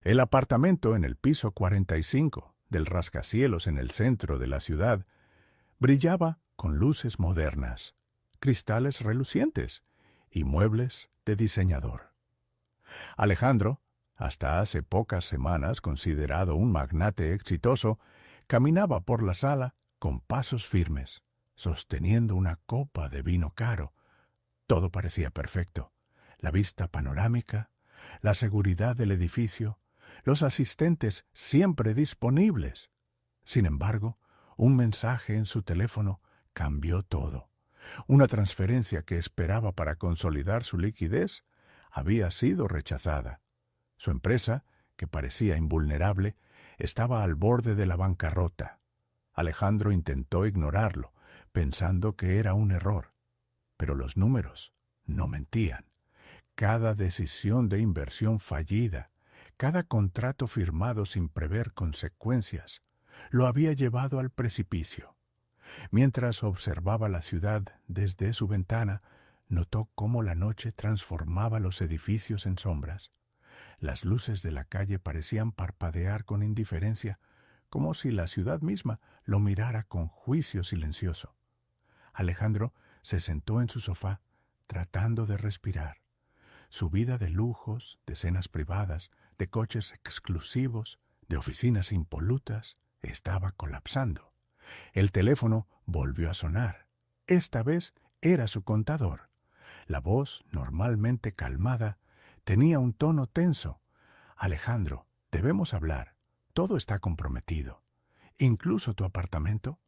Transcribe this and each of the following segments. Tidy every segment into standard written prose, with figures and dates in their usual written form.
El apartamento en el piso 45 del rascacielos en el centro de la ciudad brillaba con luces modernas, cristales relucientes y muebles de diseñador. Alejandro, hasta hace pocas semanas considerado un magnate exitoso, caminaba por la sala con pasos firmes, sosteniendo una copa de vino caro. Todo parecía perfecto. La vista panorámica, la seguridad del edificio, los asistentes siempre disponibles. Sin embargo, un mensaje en su teléfono cambió todo. Una transferencia que esperaba para consolidar su liquidez había sido rechazada. Su empresa, que parecía invulnerable, estaba al borde de la bancarrota. Alejandro intentó ignorarlo, pensando que era un error. Pero los números no mentían. Cada decisión de inversión fallida, cada contrato firmado sin prever consecuencias, lo había llevado al precipicio. Mientras observaba la ciudad desde su ventana, notó cómo la noche transformaba los edificios en sombras. Las luces de la calle parecían parpadear con indiferencia, como si la ciudad misma lo mirara con juicio silencioso. Alejandro se sentó en su sofá, tratando de respirar. Su vida de lujos, de cenas privadas, de coches exclusivos, de oficinas impolutas, estaba colapsando. El teléfono volvió a sonar. Esta vez era su contador. La voz, normalmente calmada, tenía un tono tenso. Alejandro, debemos hablar. Todo está comprometido. Incluso tu apartamento.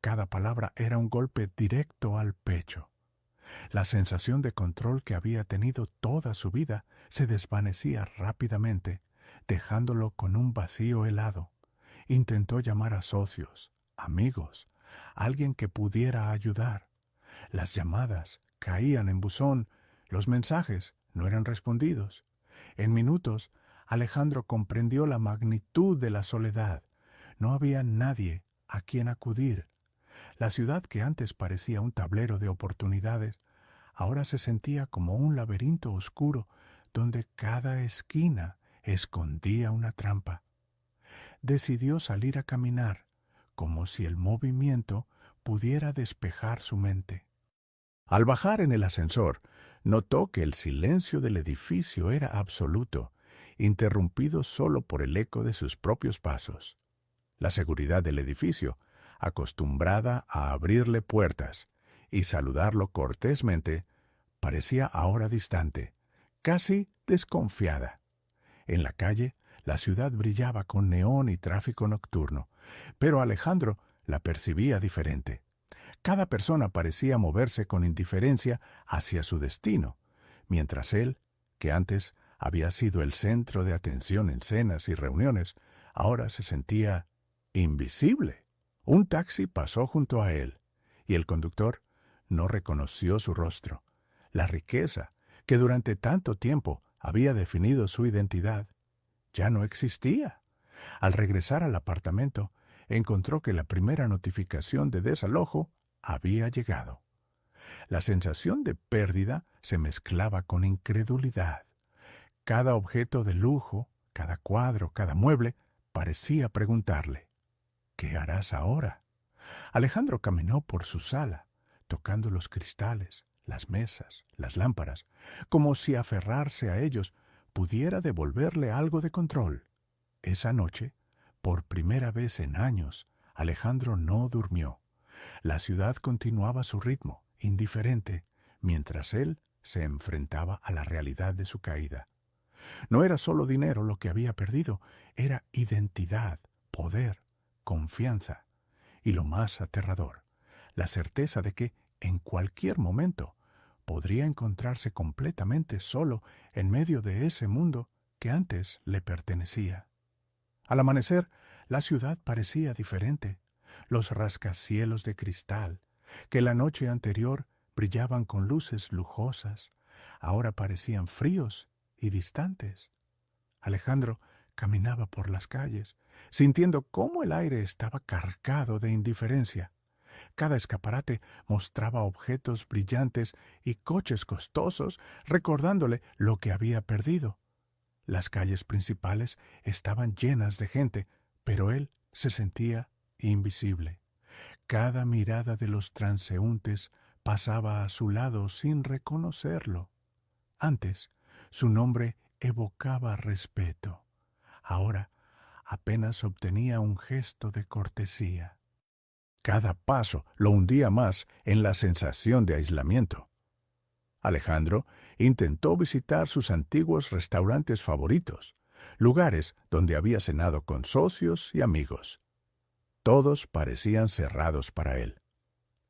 Cada palabra era un golpe directo al pecho. La sensación de control que había tenido toda su vida se desvanecía rápidamente, dejándolo con un vacío helado. Intentó llamar a socios, amigos, alguien que pudiera ayudar. Las llamadas caían en buzón, los mensajes no eran respondidos. En minutos, Alejandro comprendió la magnitud de la soledad. No había nadie a quien acudir. La ciudad que antes parecía un tablero de oportunidades, ahora se sentía como un laberinto oscuro donde cada esquina escondía una trampa. Decidió salir a caminar, como si el movimiento pudiera despejar su mente. Al bajar en el ascensor, notó que el silencio del edificio era absoluto, interrumpido solo por el eco de sus propios pasos. La seguridad del edificio, acostumbrada a abrirle puertas y saludarlo cortésmente, parecía ahora distante, casi desconfiada. En la calle, la ciudad brillaba con neón y tráfico nocturno, pero Alejandro la percibía diferente. Cada persona parecía moverse con indiferencia hacia su destino, mientras él, que antes había sido el centro de atención en cenas y reuniones, ahora se sentía invisible. Un taxi pasó junto a él, y el conductor no reconoció su rostro. La riqueza, que durante tanto tiempo había definido su identidad, ya no existía. Al regresar al apartamento, encontró que la primera notificación de desalojo había llegado. La sensación de pérdida se mezclaba con incredulidad. Cada objeto de lujo, cada cuadro, cada mueble, parecía preguntarle, ¿qué harás ahora? Alejandro caminó por su sala, tocando los cristales, las mesas, las lámparas, como si aferrarse a ellos pudiera devolverle algo de control. Esa noche, por primera vez en años, Alejandro no durmió. La ciudad continuaba su ritmo, indiferente, mientras él se enfrentaba a la realidad de su caída. No era solo dinero lo que había perdido, era identidad, poder, confianza y lo más aterrador, la certeza de que, en cualquier momento, podría encontrarse completamente solo en medio de ese mundo que antes le pertenecía. Al amanecer, la ciudad parecía diferente. Los rascacielos de cristal, que la noche anterior brillaban con luces lujosas, ahora parecían fríos y distantes. Alejandro caminaba por las calles, sintiendo cómo el aire estaba cargado de indiferencia. Cada escaparate mostraba objetos brillantes y coches costosos, recordándole lo que había perdido. Las calles principales estaban llenas de gente, pero él se sentía invisible. Cada mirada de los transeúntes pasaba a su lado sin reconocerlo. Antes, su nombre evocaba respeto. Ahora, apenas obtenía un gesto de cortesía. Cada paso lo hundía más en la sensación de aislamiento. Alejandro intentó visitar sus antiguos restaurantes favoritos, lugares donde había cenado con socios y amigos. Todos parecían cerrados para él.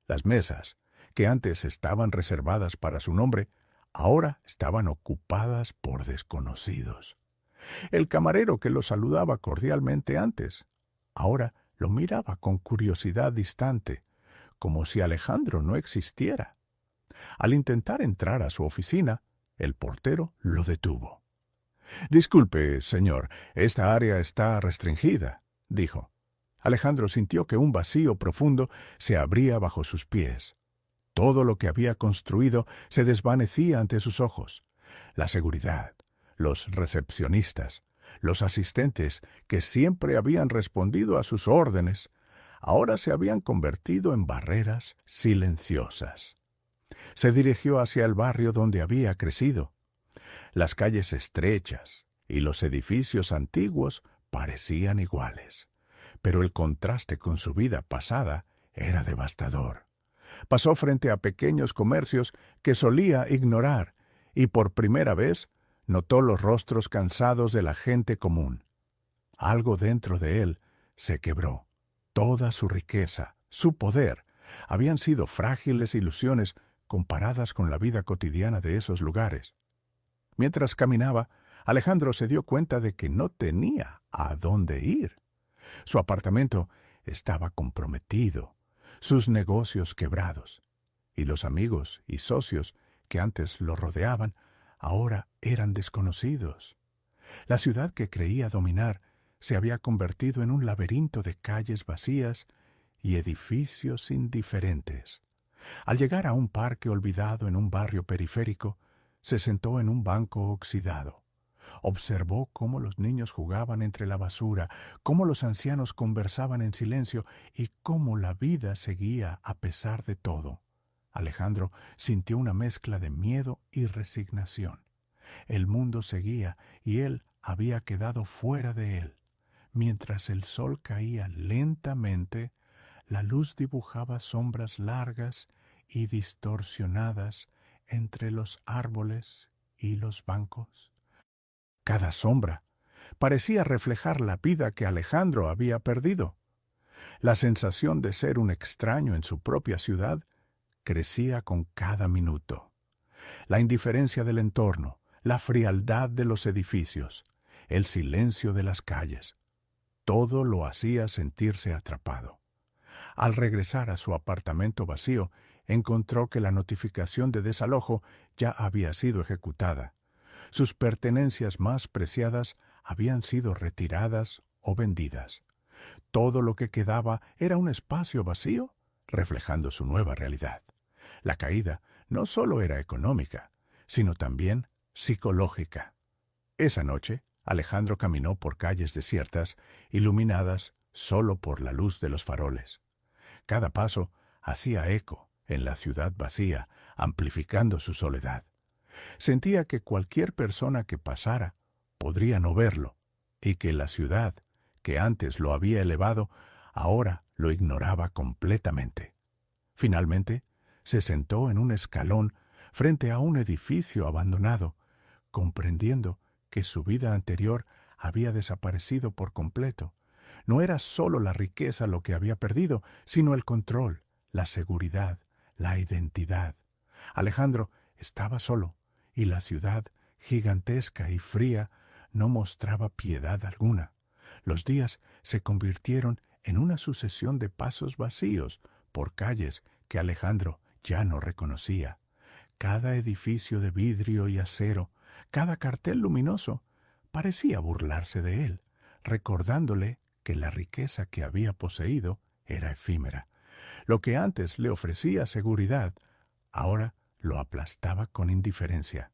Las mesas, que antes estaban reservadas para su nombre, ahora estaban ocupadas por desconocidos. El camarero que lo saludaba cordialmente antes, ahora lo miraba con curiosidad distante, como si Alejandro no existiera. Al intentar entrar a su oficina, el portero lo detuvo. «Disculpe, señor, esta área está restringida», dijo. Alejandro sintió que un vacío profundo se abría bajo sus pies. Todo lo que había construido se desvanecía ante sus ojos. La seguridad, los recepcionistas, los asistentes que siempre habían respondido a sus órdenes, ahora se habían convertido en barreras silenciosas. Se dirigió hacia el barrio donde había crecido. Las calles estrechas y los edificios antiguos parecían iguales, pero el contraste con su vida pasada era devastador. Pasó frente a pequeños comercios que solía ignorar y por primera vez notó los rostros cansados de la gente común. Algo dentro de él se quebró. Toda su riqueza, su poder, habían sido frágiles ilusiones comparadas con la vida cotidiana de esos lugares. Mientras caminaba, Alejandro se dio cuenta de que no tenía a dónde ir. Su apartamento estaba comprometido, sus negocios quebrados, y los amigos y socios que antes lo rodeaban ahora eran desconocidos. La ciudad que creía dominar se había convertido en un laberinto de calles vacías y edificios indiferentes. Al llegar a un parque olvidado en un barrio periférico, se sentó en un banco oxidado. Observó cómo los niños jugaban entre la basura, cómo los ancianos conversaban en silencio y cómo la vida seguía a pesar de todo. Alejandro sintió una mezcla de miedo y resignación. El mundo seguía y él había quedado fuera de él. Mientras el sol caía lentamente, la luz dibujaba sombras largas y distorsionadas entre los árboles y los bancos. Cada sombra parecía reflejar la vida que Alejandro había perdido. La sensación de ser un extraño en su propia ciudad crecía con cada minuto. La indiferencia del entorno, la frialdad de los edificios, el silencio de las calles, todo lo hacía sentirse atrapado. Al regresar a su apartamento vacío, encontró que la notificación de desalojo ya había sido ejecutada. Sus pertenencias más preciadas habían sido retiradas o vendidas. Todo lo que quedaba era un espacio vacío, reflejando su nueva realidad. La caída no solo era económica, sino también psicológica. Esa noche, Alejandro caminó por calles desiertas, iluminadas solo por la luz de los faroles. Cada paso hacía eco en la ciudad vacía, amplificando su soledad. Sentía que cualquier persona que pasara podría no verlo, y que la ciudad, que antes lo había elevado, ahora lo ignoraba completamente. Finalmente, se sentó en un escalón frente a un edificio abandonado, comprendiendo que su vida anterior había desaparecido por completo. No era solo la riqueza lo que había perdido, sino el control, la seguridad, la identidad. Alejandro estaba solo, y la ciudad, gigantesca y fría, no mostraba piedad alguna. Los días se convirtieron en una sucesión de pasos vacíos por calles que Alejandro ya no reconocía. Cada edificio de vidrio y acero, cada cartel luminoso, parecía burlarse de él, recordándole que la riqueza que había poseído era efímera. Lo que antes le ofrecía seguridad, ahora lo aplastaba con indiferencia.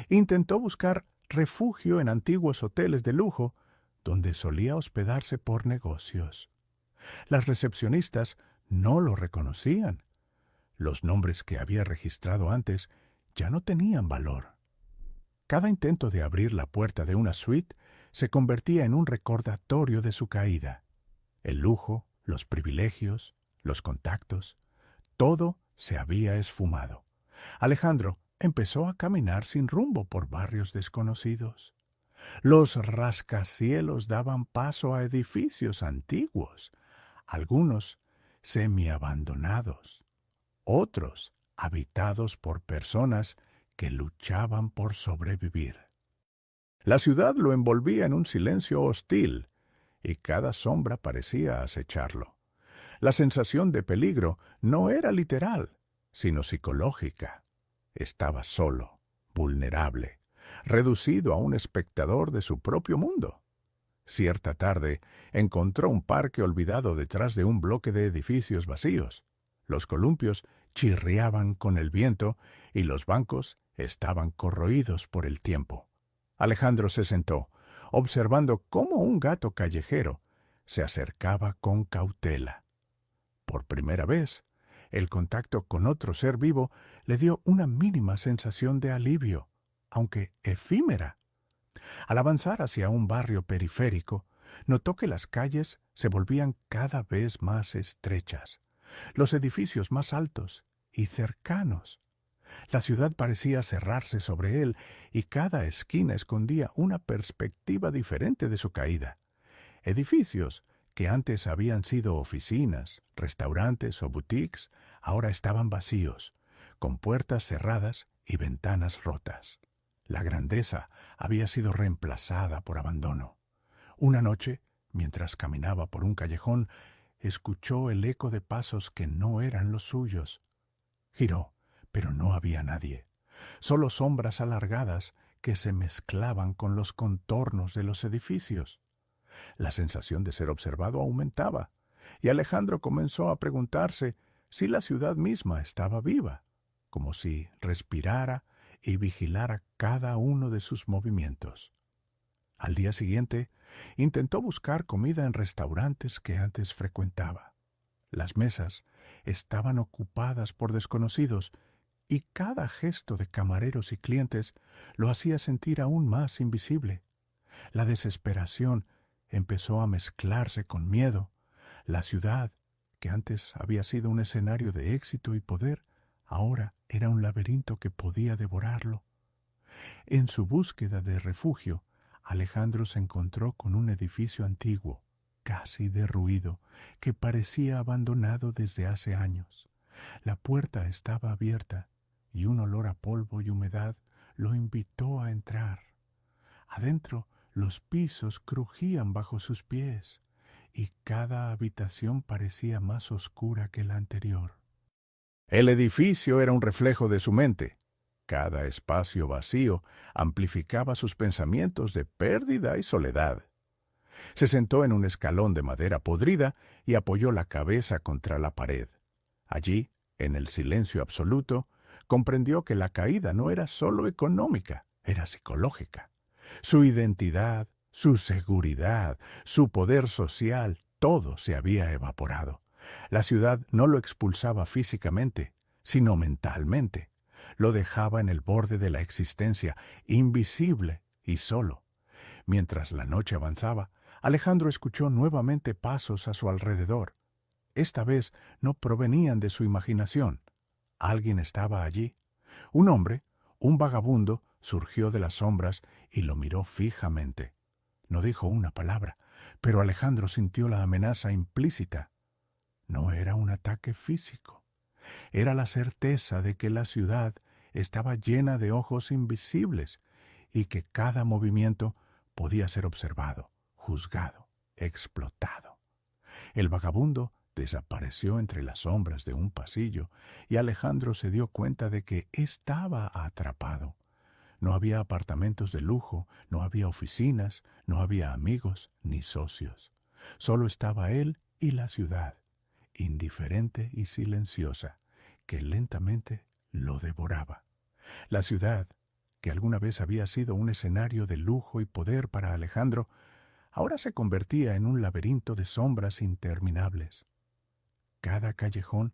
Intentó buscar refugio en antiguos hoteles de lujo donde solía hospedarse por negocios. Las recepcionistas no lo reconocían. Los nombres que había registrado antes ya no tenían valor. Cada intento de abrir la puerta de una suite se convertía en un recordatorio de su caída. El lujo, los privilegios, los contactos, todo se había esfumado. Alejandro empezó a caminar sin rumbo por barrios desconocidos. Los rascacielos daban paso a edificios antiguos, algunos semiabandonados, otros habitados por personas que luchaban por sobrevivir. La ciudad lo envolvía en un silencio hostil, y cada sombra parecía acecharlo. La sensación de peligro no era literal, sino psicológica. Estaba solo, vulnerable, reducido a un espectador de su propio mundo. Cierta tarde encontró un parque olvidado detrás de un bloque de edificios vacíos. Los columpios chirriaban con el viento y los bancos estaban corroídos por el tiempo. Alejandro se sentó, observando cómo un gato callejero se acercaba con cautela. Por primera vez, el contacto con otro ser vivo le dio una mínima sensación de alivio, aunque efímera. Al avanzar hacia un barrio periférico, notó que las calles se volvían cada vez más estrechas, los edificios más altos y cercanos. La ciudad parecía cerrarse sobre él y cada esquina escondía una perspectiva diferente de su caída. Edificios que antes habían sido oficinas, restaurantes o boutiques, ahora estaban vacíos, con puertas cerradas y ventanas rotas. La grandeza había sido reemplazada por abandono. Una noche, mientras caminaba por un callejón, escuchó el eco de pasos que no eran los suyos. Giró, pero no había nadie. Solo sombras alargadas que se mezclaban con los contornos de los edificios. La sensación de ser observado aumentaba, y Alejandro comenzó a preguntarse si la ciudad misma estaba viva, como si respirara y vigilara cada uno de sus movimientos. Al día siguiente, intentó buscar comida en restaurantes que antes frecuentaba. Las mesas estaban ocupadas por desconocidos y cada gesto de camareros y clientes lo hacía sentir aún más invisible. La desesperación empezó a mezclarse con miedo. La ciudad, que antes había sido un escenario de éxito y poder, ahora era un laberinto que podía devorarlo. En su búsqueda de refugio, Alejandro se encontró con un edificio antiguo, casi derruido, que parecía abandonado desde hace años. La puerta estaba abierta y un olor a polvo y humedad lo invitó a entrar. Adentro, los pisos crujían bajo sus pies y cada habitación parecía más oscura que la anterior. El edificio era un reflejo de su mente. Cada espacio vacío amplificaba sus pensamientos de pérdida y soledad. Se sentó en un escalón de madera podrida y apoyó la cabeza contra la pared. Allí, en el silencio absoluto, comprendió que la caída no era solo económica, era psicológica. Su identidad, su seguridad, su poder social, todo se había evaporado. La ciudad no lo expulsaba físicamente, sino mentalmente. Lo dejaba en el borde de la existencia, invisible y solo. Mientras la noche avanzaba, Alejandro escuchó nuevamente pasos a su alrededor. Esta vez no provenían de su imaginación. Alguien estaba allí. Un hombre, un vagabundo, surgió de las sombras y lo miró fijamente. No dijo una palabra, pero Alejandro sintió la amenaza implícita. No era un ataque físico. Era la certeza de que la ciudad estaba llena de ojos invisibles y que cada movimiento podía ser observado, juzgado, explotado. El vagabundo desapareció entre las sombras de un pasillo y Alejandro se dio cuenta de que estaba atrapado. No había apartamentos de lujo, no había oficinas, no había amigos ni socios. Solo estaba él y la ciudad, indiferente y silenciosa, que lentamente lo devoraba. La ciudad que alguna vez había sido un escenario de lujo y poder para Alejandro, ahora se convertía en un laberinto de sombras interminables. Cada callejón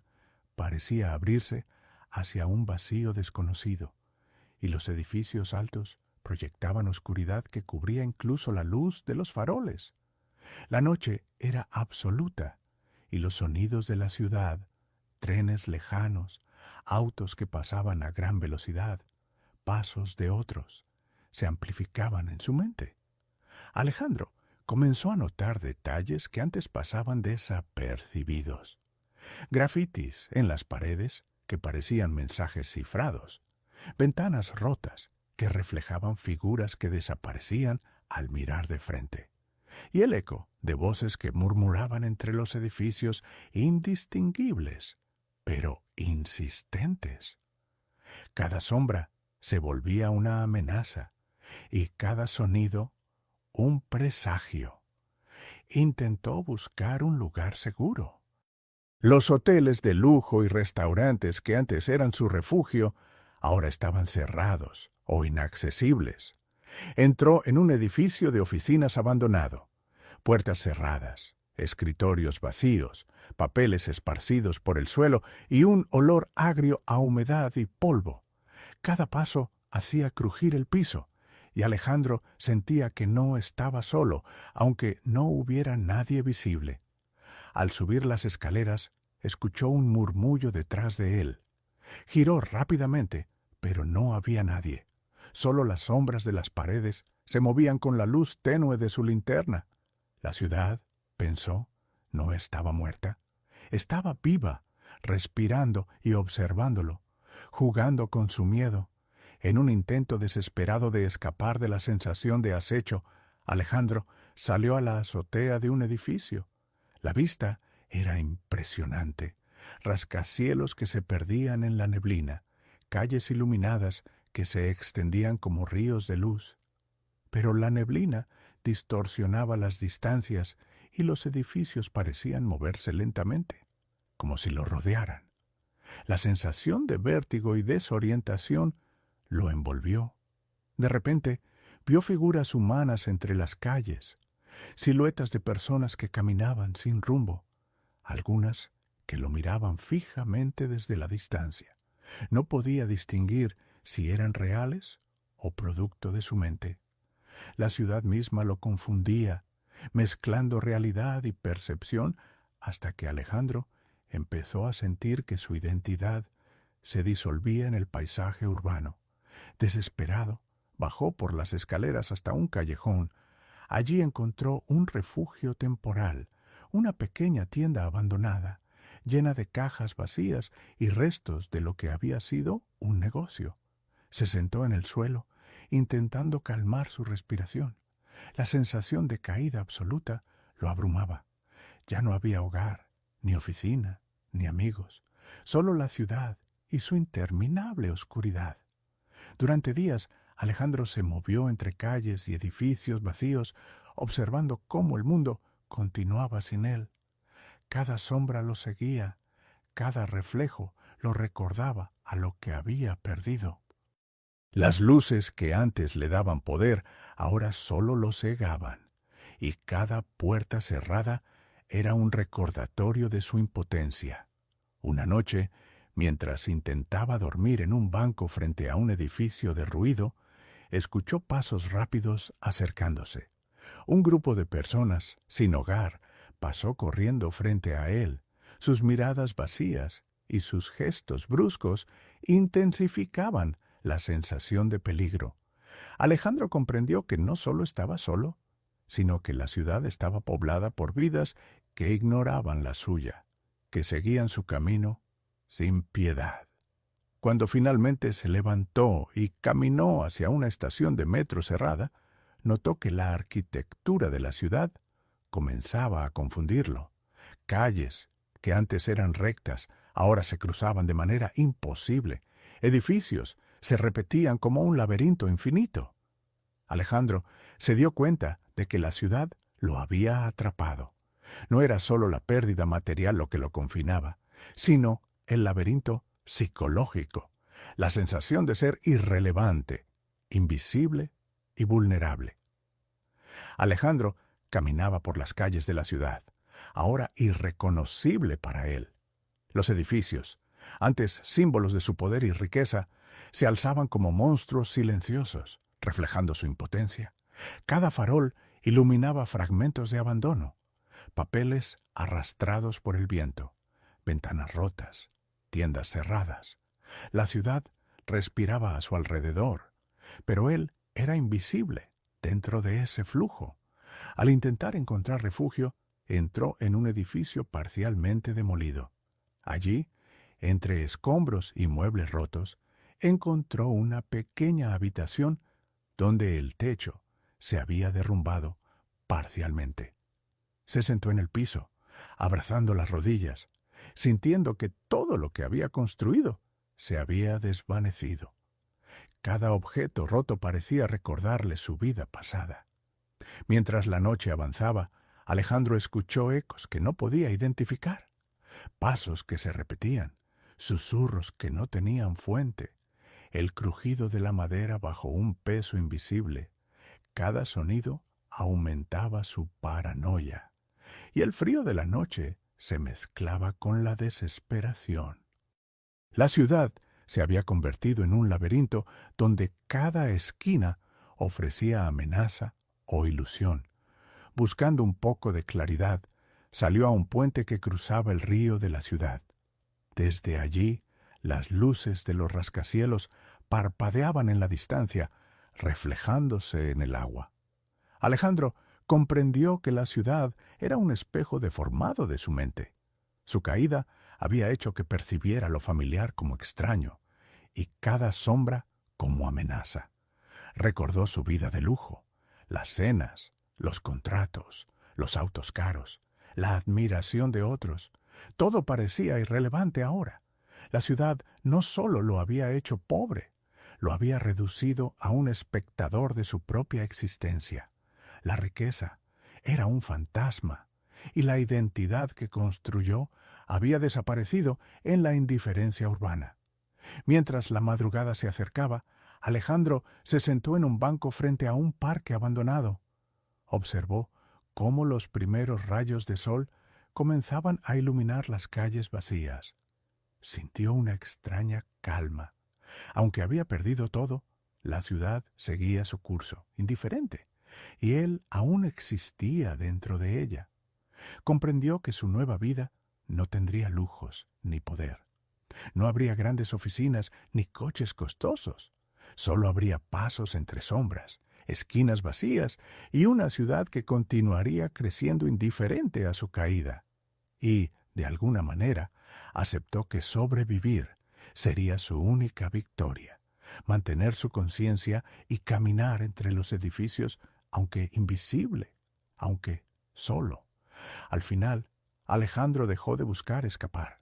parecía abrirse hacia un vacío desconocido, y los edificios altos proyectaban oscuridad que cubría incluso la luz de los faroles. La noche era absoluta, y los sonidos de la ciudad, trenes lejanos, autos que pasaban a gran velocidad, pasos de otros, se amplificaban en su mente. Alejandro comenzó a notar detalles que antes pasaban desapercibidos. Grafitis en las paredes que parecían mensajes cifrados, ventanas rotas que reflejaban figuras que desaparecían al mirar de frente, y el eco de voces que murmuraban entre los edificios indistinguibles, pero insistentes. Cada sombra se volvía una amenaza y cada sonido un presagio. Intentó buscar un lugar seguro. Los hoteles de lujo y restaurantes que antes eran su refugio ahora estaban cerrados o inaccesibles. Entró en un edificio de oficinas abandonado. Puertas cerradas, escritorios vacíos, papeles esparcidos por el suelo y un olor agrio a humedad y polvo. Cada paso hacía crujir el piso, y Alejandro sentía que no estaba solo, aunque no hubiera nadie visible. Al subir las escaleras, escuchó un murmullo detrás de él. Giró rápidamente, pero no había nadie. Solo las sombras de las paredes se movían con la luz tenue de su linterna. La ciudad, pensó, no estaba muerta. Estaba viva, respirando y observándolo, jugando con su miedo. En un intento desesperado de escapar de la sensación de acecho, Alejandro salió a la azotea de un edificio. La vista era impresionante. Rascacielos que se perdían en la neblina, calles iluminadas que se extendían como ríos de luz. Pero la neblina distorsionaba las distancias y los edificios parecían moverse lentamente, como si lo rodearan. La sensación de vértigo y desorientación lo envolvió. De repente, vio figuras humanas entre las calles, siluetas de personas que caminaban sin rumbo, algunas que lo miraban fijamente desde la distancia. No podía distinguir si eran reales o producto de su mente. La ciudad misma lo confundía, mezclando realidad y percepción, hasta que Alejandro empezó a sentir que su identidad se disolvía en el paisaje urbano. Desesperado, bajó por las escaleras hasta un callejón. Allí encontró un refugio temporal, una pequeña tienda abandonada, llena de cajas vacías y restos de lo que había sido un negocio. Se sentó en el suelo, intentando calmar su respiración. La sensación de caída absoluta lo abrumaba. Ya no había hogar, ni oficina, ni amigos, solo la ciudad y su interminable oscuridad. Durante días, Alejandro se movió entre calles y edificios vacíos, observando cómo el mundo continuaba sin él. Cada sombra lo seguía, cada reflejo lo recordaba a lo que había perdido. Las luces que antes le daban poder ahora solo lo cegaban, y cada puerta cerrada era un recordatorio de su impotencia. Una noche, mientras intentaba dormir en un banco frente a un edificio derruido, escuchó pasos rápidos acercándose. Un grupo de personas, sin hogar, pasó corriendo frente a él. Sus miradas vacías y sus gestos bruscos intensificaban la sensación de peligro. Alejandro comprendió que no solo estaba solo, sino que la ciudad estaba poblada por vidas que ignoraban la suya, que seguían su camino sin piedad. Cuando finalmente se levantó y caminó hacia una estación de metro cerrada, notó que la arquitectura de la ciudad comenzaba a confundirlo. Calles que antes eran rectas ahora se cruzaban de manera imposible. Edificios se repetían como un laberinto infinito. Alejandro se dio cuenta de que la ciudad lo había atrapado. No era solo la pérdida material lo que lo confinaba, sino el laberinto psicológico, la sensación de ser irrelevante, invisible y vulnerable. Alejandro caminaba por las calles de la ciudad, ahora irreconocible para él. Los edificios, antes símbolos de su poder y riqueza, se alzaban como monstruos silenciosos, reflejando su impotencia. Cada farol iluminaba fragmentos de abandono, papeles arrastrados por el viento, ventanas rotas, tiendas cerradas. La ciudad respiraba a su alrededor, pero él era invisible dentro de ese flujo. Al intentar encontrar refugio, entró en un edificio parcialmente demolido. Allí, entre escombros y muebles rotos, encontró una pequeña habitación donde el techo se había derrumbado parcialmente. Se sentó en el piso, abrazando las rodillas, sintiendo que todo lo que había construido se había desvanecido. Cada objeto roto parecía recordarle su vida pasada. Mientras la noche avanzaba, Alejandro escuchó ecos que no podía identificar, pasos que se repetían, susurros que no tenían fuente, el crujido de la madera bajo un peso invisible. Cada sonido aumentaba su paranoia, y el frío de la noche se mezclaba con la desesperación. La ciudad se había convertido en un laberinto donde cada esquina ofrecía amenaza o ilusión. Buscando un poco de claridad, salió a un puente que cruzaba el río de la ciudad. Desde allí, las luces de los rascacielos parpadeaban en la distancia, reflejándose en el agua. Alejandro comprendió que la ciudad era un espejo deformado de su mente. Su caída había hecho que percibiera lo familiar como extraño y cada sombra como amenaza. Recordó su vida de lujo, las cenas, los contratos, los autos caros, la admiración de otros. Todo parecía irrelevante ahora. La ciudad no solo lo había hecho pobre, lo había reducido a un espectador de su propia existencia. La riqueza era un fantasma, y la identidad que construyó había desaparecido en la indiferencia urbana. Mientras la madrugada se acercaba, Alejandro se sentó en un banco frente a un parque abandonado. Observó cómo los primeros rayos de sol comenzaban a iluminar las calles vacías. Sintió una extraña calma. Aunque había perdido todo, la ciudad seguía su curso, indiferente, y él aún existía dentro de ella. Comprendió que su nueva vida no tendría lujos ni poder. No habría grandes oficinas ni coches costosos. Solo habría pasos entre sombras, esquinas vacías y una ciudad que continuaría creciendo indiferente a su caída. Y, de alguna manera, aceptó que sobrevivir sería su única victoria. Mantener su conciencia y caminar entre los edificios, aunque invisible, aunque solo. Al final, Alejandro dejó de buscar escapar.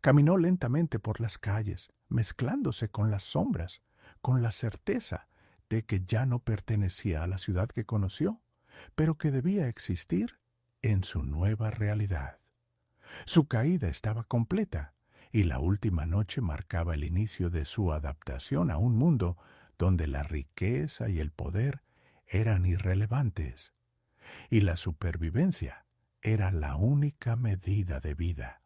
Caminó lentamente por las calles, mezclándose con las sombras, con la certeza de que ya no pertenecía a la ciudad que conoció, pero que debía existir en su nueva realidad. Su caída estaba completa, y la última noche marcaba el inicio de su adaptación a un mundo donde la riqueza y el poder eran irrelevantes, y la supervivencia era la única medida de vida.